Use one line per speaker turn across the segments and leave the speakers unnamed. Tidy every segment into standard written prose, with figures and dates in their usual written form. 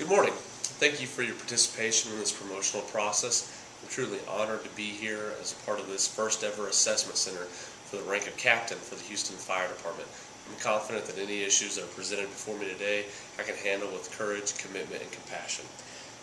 Good morning. Thank you for your participation in this promotional process. I'm truly honored to be here as a part of this first ever assessment center for the rank of captain for the Houston Fire Department. I'm confident that any issues that are presented before me today I can handle with courage, commitment, and compassion.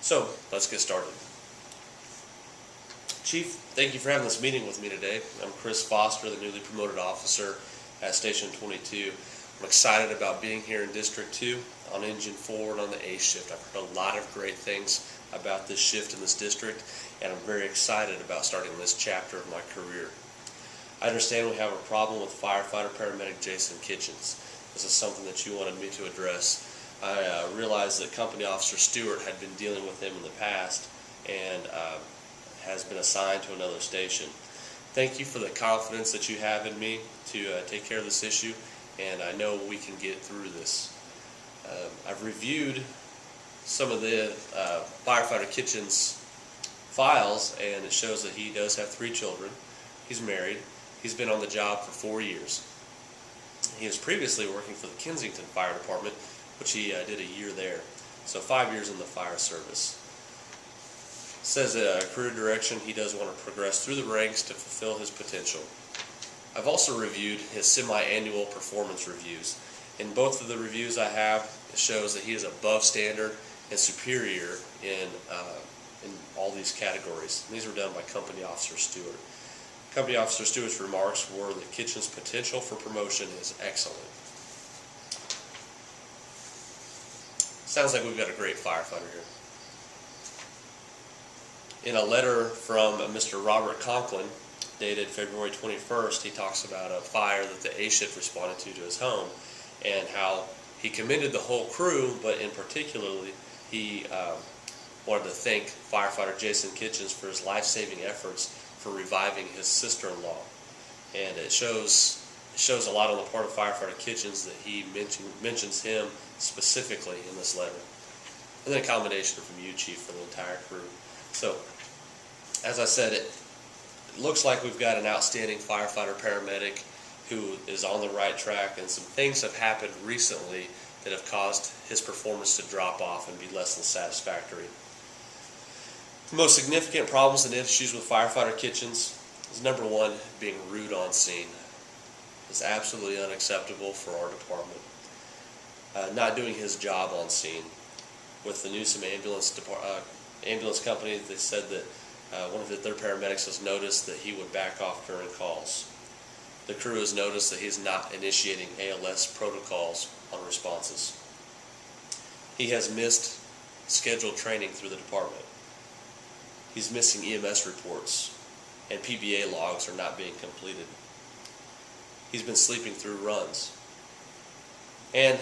So, let's get started. Chief, thank you for having this meeting with me today. I'm Chris Foster, the newly promoted officer at Station 22. I'm excited about being here in District 2 on Engine 4 and on the A shift. I've heard a lot of great things about this shift in this district, and I'm very excited about starting this chapter of my career. I understand we have a problem with firefighter paramedic Jason Kitchens. This is something that you wanted me to address. I realized that Company Officer Stewart had been dealing with him in the past and has been assigned to another station. Thank you for the confidence that you have in me to take care of this issue, and I know we can get through this. I've reviewed some of the firefighter Kitchens files, and it shows that he does have 3 children. He's married. He's been on the job for 4 years. He was previously working for the Kensington Fire Department, which he did a year there. So 5 years in the fire service. It says career direction, he does want to progress through the ranks to fulfill his potential. I've also reviewed his semi-annual performance reviews. In both of the reviews I have, it shows that he is above standard and superior in all these categories. And these were done by Company Officer Stewart. Company Officer Stewart's remarks were that Kitchen's potential for promotion is excellent. Sounds like we've got a great firefighter here. In a letter from Mr. Robert Conklin, dated February 21st, he talks about a fire that the A shift responded to his home, and how he commended the whole crew, but in particularly he wanted to thank firefighter Jason Kitchens for his life-saving efforts for reviving his sister-in-law. And it shows a lot on the part of firefighter Kitchens that he mentions him specifically in this letter. And then a commendation from you, Chief, for the entire crew. So, as I said, it looks like we've got an outstanding firefighter paramedic who is on the right track, and some things have happened recently that have caused his performance to drop off and be less than satisfactory. The most significant problems and issues with firefighter Kitchens is number 1, being rude on scene. It's absolutely unacceptable for our department. Not doing his job on scene. With the Newsom ambulance company, they said that one of their paramedics has noticed that he would back off during calls. The crew has noticed that he's not initiating ALS protocols on responses. He has missed scheduled training through the department. He's missing EMS reports, and PBA logs are not being completed. He's been sleeping through runs. And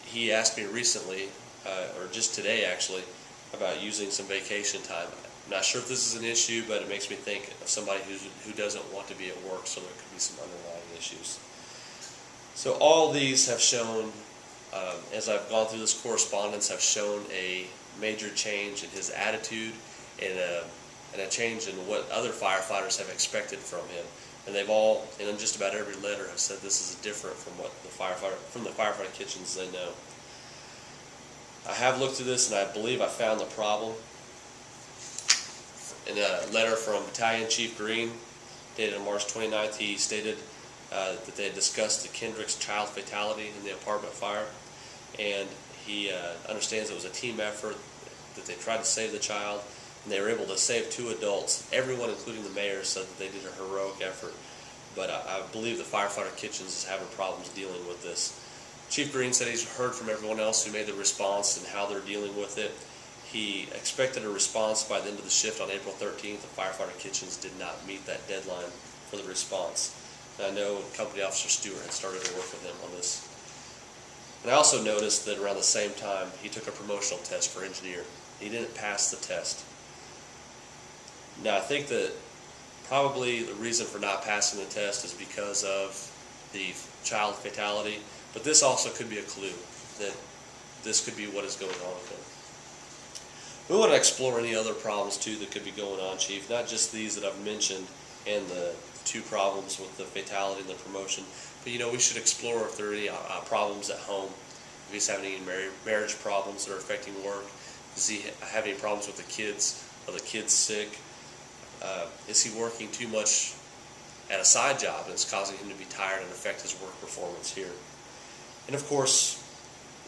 he asked me recently, or just today actually, about using some vacation time. I'm not sure if this is an issue, but it makes me think of somebody who doesn't want to be at work, so there could be some underlying issues. So all these have shown, as I've gone through this correspondence, have shown a major change in his attitude and a change in what other firefighters have expected from him. And they've all, and in just about every letter, have said this is different from what the firefighter Kitchens they know. I have looked at this, and I believe I found the problem. In a letter from Battalion Chief Green, dated on March 29th, he stated that they had discussed the Kendricks child fatality in the apartment fire, and he understands it was a team effort, that they tried to save the child, and they were able to save 2 adults. Everyone, including the mayor, said that they did a heroic effort, but I believe the firefighter Kitchens is having problems dealing with this. Chief Green said he's heard from everyone else who made the response and how they're dealing with it. He expected a response by the end of the shift on April 13th. The firefighter Kitchens did not meet that deadline for the response. And I know Company Officer Stewart had started to work with him on this. And I also noticed that around the same time, he took a promotional test for engineer. He didn't pass the test. Now, I think that probably the reason for not passing the test is because of the child fatality, but this also could be a clue that this could be what is going on with him. We want to explore any other problems too that could be going on, Chief, not just these that I've mentioned and the 2 problems with the fatality and the promotion, but we should explore if there are any problems at home, if he's having any marriage problems that are affecting work, Does he have any problems with the kids? Are the kids sick? Is he working too much at a side job and it's causing him to be tired and affect his work performance here? And of course,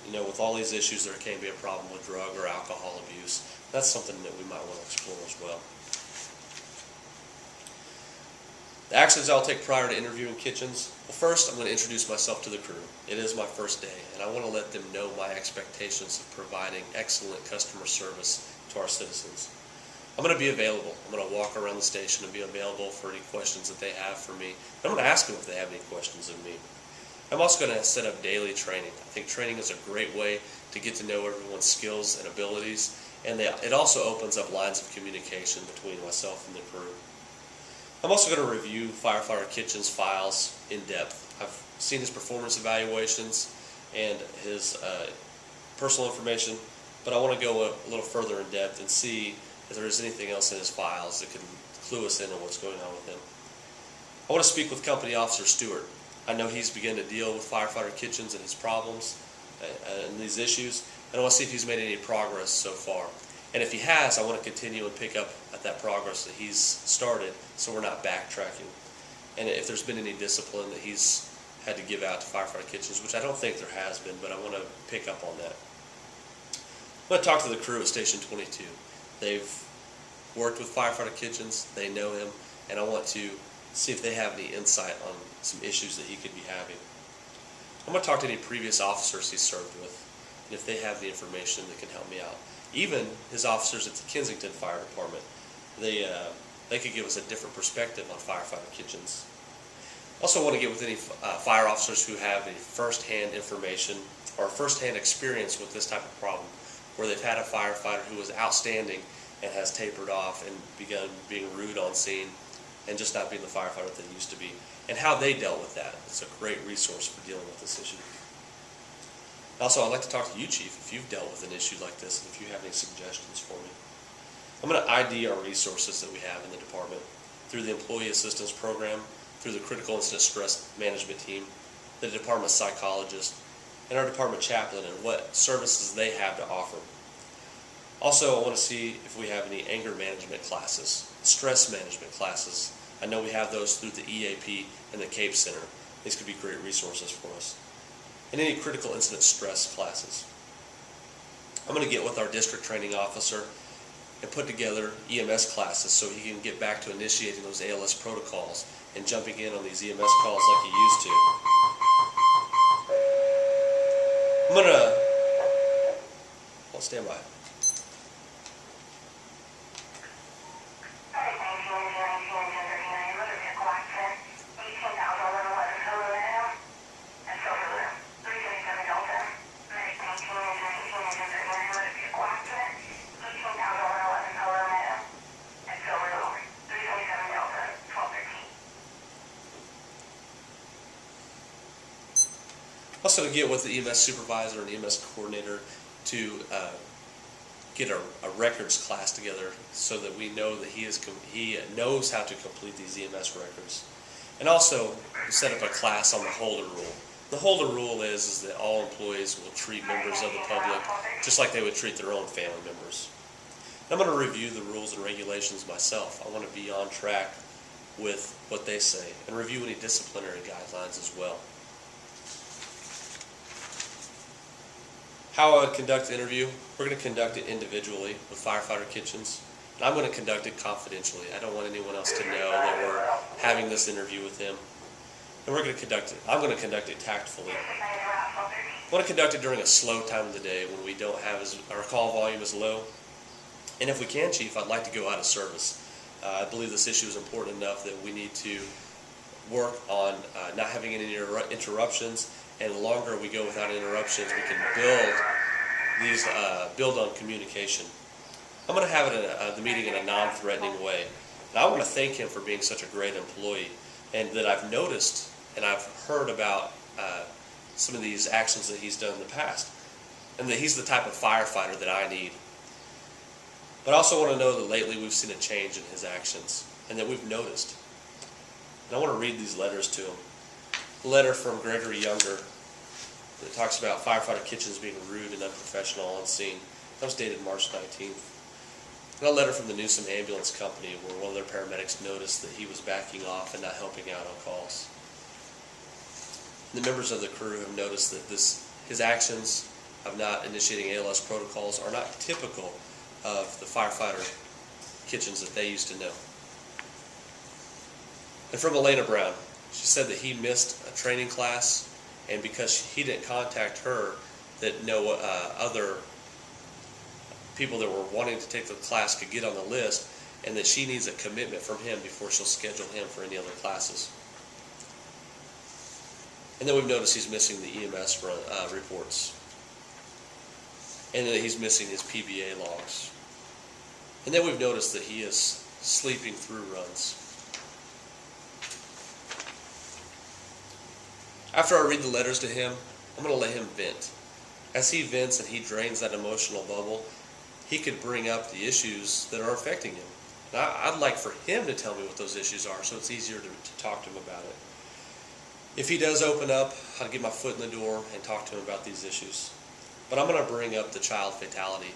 with all these issues, there can be a problem with drug or alcohol abuse. That's something that we might want to explore as well. The actions I'll take prior to interviewing kitchens. Well, first, I'm going to introduce myself to the crew. It is my first day, and I want to let them know my expectations of providing excellent customer service to our citizens. I'm going to be available. I'm going to walk around the station and be available for any questions that they have for me. I'm going to ask them if they have any questions of me. I'm also going to set up daily training. I think training is a great way to get to know everyone's skills and abilities, and it also opens up lines of communication between myself and the crew. I'm also going to review Firefighter Kitchen's files in depth. I've seen his performance evaluations and his personal information, but I want to go a little further in depth and see if there is anything else in his files that could clue us in on what's going on with him. I want to speak with Company Officer Stewart. I know he's begun to deal with Firefighter Kitchens and his problems and these issues, and I want to see if he's made any progress so far. And if he has, I want to continue and pick up at that progress that he's started so we're not backtracking. And if there's been any discipline that he's had to give out to Firefighter Kitchens, which I don't think there has been, but I want to pick up on that. I'm going to talk to the crew at Station 22. They've worked with Firefighter Kitchens, they know him, and I want to see if they have any insight on some issues that he could be having. I'm going to talk to any previous officers he's served with, and if they have the information that can help me out. Even his officers at the Kensington Fire Department, they could give us a different perspective on Firefighter Kitchens. Also want to get with any fire officers who have a first-hand information or first-hand experience with this type of problem, where they've had a firefighter who was outstanding and has tapered off and begun being rude on scene and just not being the firefighter that they used to be, and how they dealt with that. It's a great resource for dealing with this issue. Also, I'd like to talk to you, Chief, if you've dealt with an issue like this, and if you have any suggestions for me. I'm going to ID our resources that we have in the department through the Employee Assistance Program, through the Critical Incident Stress Management Team, the department psychologist, and our department chaplain, and what services they have to offer. Also, I want to see if we have any anger management classes, stress management classes. I know we have those through the EAP and the CAPE Center. These could be great resources for us. And any critical incident stress classes. I'm going to get with our district training officer and put together EMS classes so he can get back to initiating those ALS protocols and jumping in on these EMS calls like he used to. I'm going to... Well, stand by. Also to get with the EMS supervisor and EMS coordinator to get a records class together so that we know that he knows how to complete these EMS records. And also set up a class on the Holder Rule. The Holder Rule is that all employees will treat members of the public just like they would treat their own family members. I'm going to review the rules and regulations myself. I want to be on track with what they say and review any disciplinary guidelines as well. How I would conduct the interview, we're going to conduct it individually with Firefighter Kitchens, and I'm going to conduct it confidentially. I don't want anyone else to know that we're having this interview with him. And we're going to conduct it. I'm going to conduct it tactfully. I want to conduct it during a slow time of the day when we don't have our call volume is low. And if we can, Chief, I'd like to go out of service. I believe this issue is important enough that we need to work on not having any interruptions. And the longer we go without interruptions, we can build on communication. I'm going to have the meeting in a non-threatening way. And I want to thank him for being such a great employee, and that I've noticed and I've heard about some of these actions that he's done in the past, and that he's the type of firefighter that I need. But I also want to know that lately we've seen a change in his actions, and that we've noticed. And I want to read these letters to him. A letter from Gregory Younger that talks about Firefighter Kitchens being rude and unprofessional on scene. That was dated March 19th. And a letter from the Newsom Ambulance Company where one of their paramedics noticed that he was backing off and not helping out on calls. The members of the crew have noticed that his actions of not initiating ALS protocols are not typical of the firefighter kitchens that they used to know. And from Elena Brown, she said that he missed a training class, and because he didn't contact her, that no other people that were wanting to take the class could get on the list, and that she needs a commitment from him before she'll schedule him for any other classes. And then we've noticed he's missing the EMS reports, and that he's missing his PBA logs. And then we've noticed that he is sleeping through runs. After I read the letters to him, I'm going to let him vent. As he vents and he drains that emotional bubble, he could bring up the issues that are affecting him. And I'd like for him to tell me what those issues are, so it's easier to talk to him about it. If he does open up, I'll get my foot in the door and talk to him about these issues. But I'm going to bring up the child fatality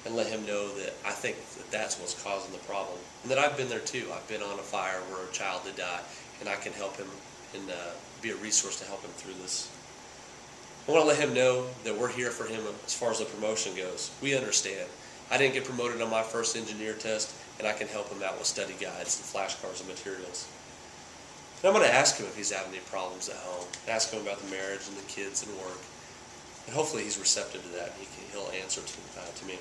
and let him know that I think that that's what's causing the problem. And that I've been there too. I've been on a fire where a child did die, and I can help him and be a resource to help him through this. I want to let him know that we're here for him as far as the promotion goes. We understand. I didn't get promoted on my first engineer test, and I can help him out with study guides and flashcards and materials. And I'm going to ask him if he's having any problems at home, ask him about the marriage and the kids and work. And hopefully he's receptive to that, and he'll answer to me.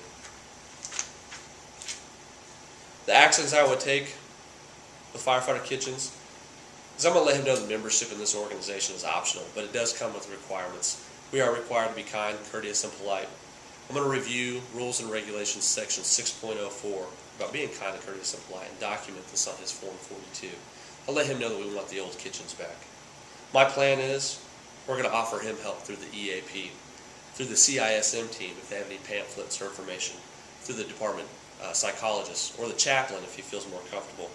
The actions I would take with Firefighter Kitchens is I'm going to let him know the membership in this organization is optional, but it does come with requirements. We are required to be kind, courteous, and polite. I'm going to review Rules and Regulations Section 6.04 about being kind and courteous and polite and document this on his Form 42. I'll let him know that we want the old kitchens back. My plan is we're going to offer him help through the EAP, through the CISM team if they have any pamphlets or information, through the department psychologist, or the chaplain if he feels more comfortable.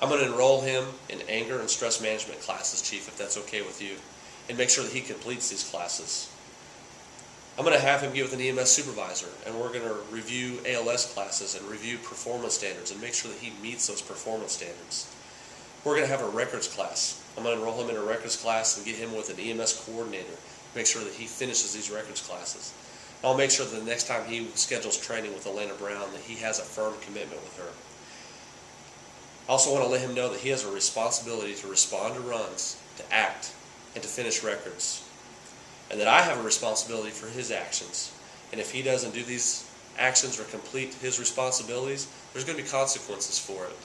I'm going to enroll him in anger and stress management classes, Chief, if that's okay with you, and make sure that he completes these classes. I'm going to have him get with an EMS supervisor, and we're going to review ALS classes and review performance standards and make sure that he meets those performance standards. We're going to have a records class. I'm going to enroll him in a records class and get him with an EMS coordinator, make sure that he finishes these records classes. I'll make sure that the next time he schedules training with Elena Brown that he has a firm commitment with her. I also want to let him know that he has a responsibility to respond to runs, to act, and to finish records. And that I have a responsibility for his actions. And if he doesn't do these actions or complete his responsibilities, there's going to be consequences for it.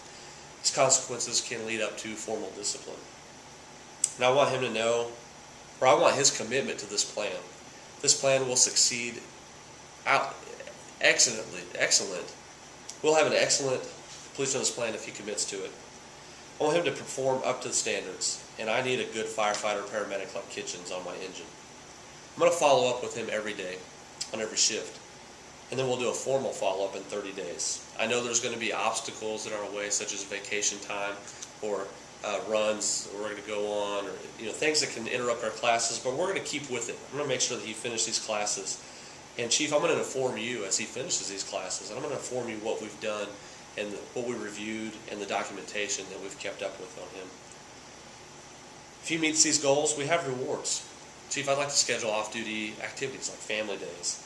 These consequences can lead up to formal discipline. And I want him to know, or I want his commitment to this plan. This plan will succeed excellent. We'll have an excellent completion of this plan if he commits to it. I want him to perform up to the standards, and I need a good firefighter paramedic like Kitchens on my engine. I'm going to follow up with him every day, on every shift, and then we'll do a formal follow-up in 30 days. I know there's going to be obstacles in our way, such as vacation time or runs that we're going to go on, or things that can interrupt our classes, but we're going to keep with it. I'm going to make sure that he finishes these classes. And Chief, I'm going to inform you as he finishes these classes, and I'm going to inform you what we've done and what we reviewed and the documentation that we've kept up with on him. If he meets these goals, we have rewards. Chief, I'd like to schedule off-duty activities like family days.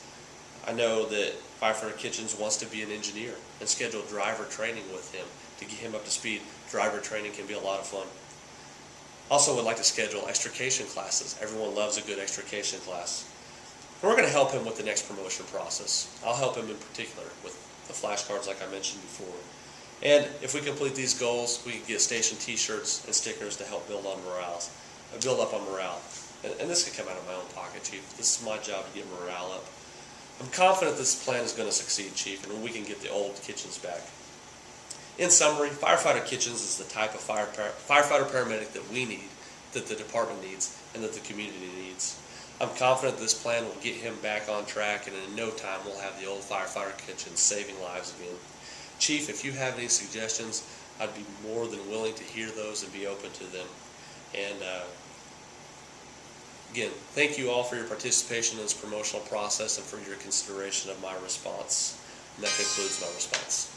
I know that Firefighter Kitchens wants to be an engineer and schedule driver training with him to get him up to speed. Driver training can be a lot of fun. Also would like to schedule extrication classes. Everyone loves a good extrication class. And we're going to help him with the next promotion process. I'll help him in particular with the flashcards like I mentioned before. And if we complete these goals, we can get station t-shirts and stickers to help build up on morale. And this could come out of my own pocket, Chief. This is my job to get morale up. I'm confident this plan is going to succeed, Chief, and we can get the old kitchens back. In summary, Firefighter Kitchens is the type of firefighter paramedic that we need, that the department needs, and that the community needs. I'm confident this plan will get him back on track, and in no time we'll have the old Firefighter Kitchens saving lives again. Chief, if you have any suggestions, I'd be more than willing to hear those and be open to them. And Again, thank you all for your participation in this promotional process and for your consideration of my response. And that concludes my response.